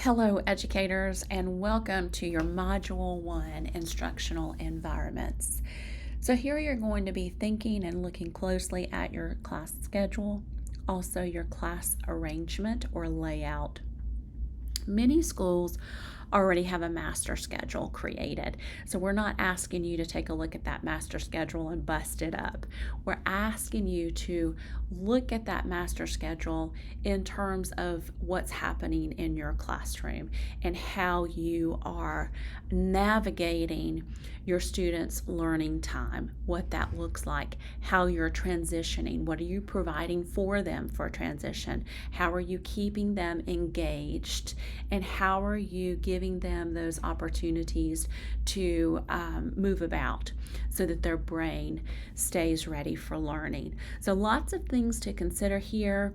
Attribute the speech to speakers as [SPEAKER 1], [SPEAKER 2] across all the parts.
[SPEAKER 1] Hello, educators, and welcome to your Module 1 Instructional Environments. So here you're going to be thinking and looking closely at your class schedule, also your class arrangement or layout. Many schools already have a master schedule created. So we're not asking you to take a look at that master schedule and bust it up. We're asking you to look at that master schedule in terms of what's happening in your classroom and how you are navigating your students' learning time, what that looks like, how you're transitioning, what are you providing for them for transition, how are you keeping them engaged, and how are you giving them those opportunities to move about so that their brain stays ready for learning. So lots of things to consider here.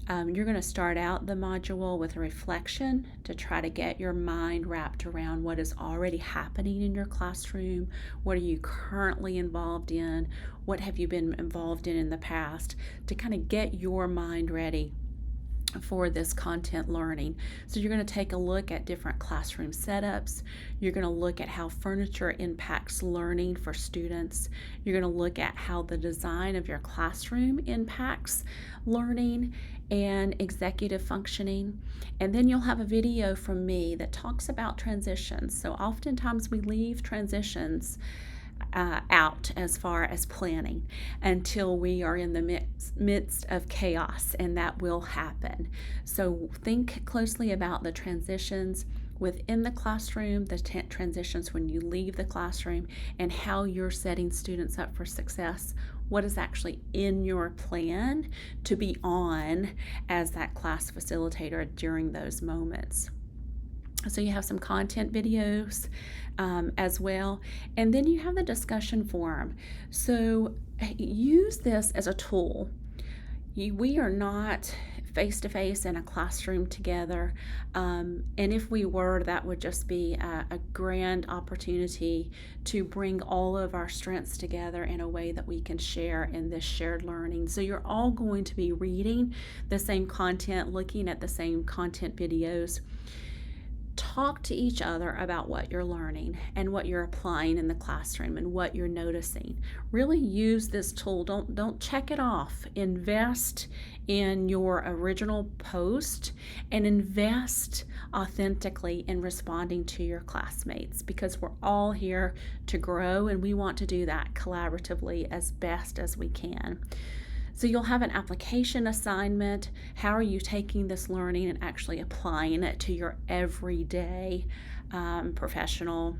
[SPEAKER 1] You're going to start out the module with a reflection to try to get your mind wrapped around what is already happening in your classroom. What are you currently involved in? What have you been involved in the past, to kind of get your mind ready for this content learning. So you're going to take a look at different classroom setups. You're going to look at how furniture impacts learning for students. You're going to look at how the design of your classroom impacts learning and executive functioning. And then you'll have a video from me that talks about transitions. So oftentimes we leave transitions out as far as planning until we are in the midst of chaos, and that will happen. So think closely about the transitions within the classroom, the transitions when you leave the classroom, and how you're setting students up for success. What is actually in your plan to be on as that class facilitator during those moments. So you have some content videos as well. And then you have the discussion forum. So use this as a tool. We are not face-to-face in a classroom together. And if we were, that would just be a grand opportunity to bring all of our strengths together in a way that we can share in this shared learning. So you're all going to be reading the same content, looking at the same content videos. Talk to each other about what you're learning and what you're applying in the classroom and what you're noticing. Really use this tool. Don't check it off. Invest in your original post and invest authentically in responding to your classmates, because we're all here to grow and we want to do that collaboratively as best as we can. So you'll have an application assignment. How are you taking this learning and actually applying it to your everyday professional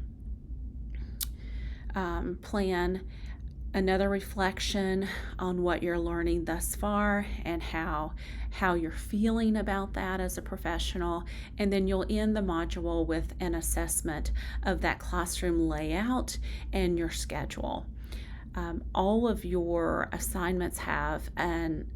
[SPEAKER 1] plan? Another reflection on what you're learning thus far and how you're feeling about that as a professional. And then you'll end the module with an assessment of that classroom layout and your schedule. All of your assignments have an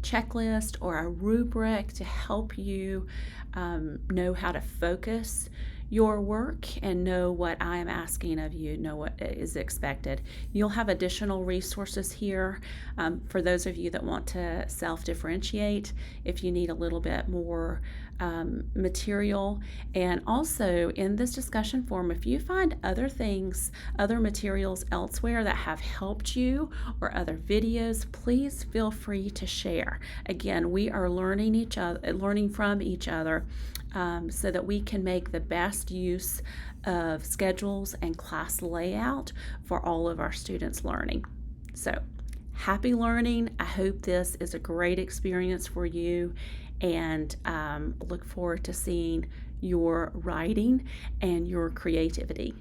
[SPEAKER 1] checklist or a rubric to help you know how to focus your work and know what I am asking of you, know what is expected. You'll have additional resources here for those of you that want to self-differentiate if you need a little bit more material. And also in this discussion forum, if you find other things, other materials elsewhere that have helped you or other videos, please feel free to share. Again, we are learning from each other so that we can make the best use of schedules and class layout for all of our students' learning. So happy learning. I hope this is a great experience for you, and look forward to seeing your writing and your creativity.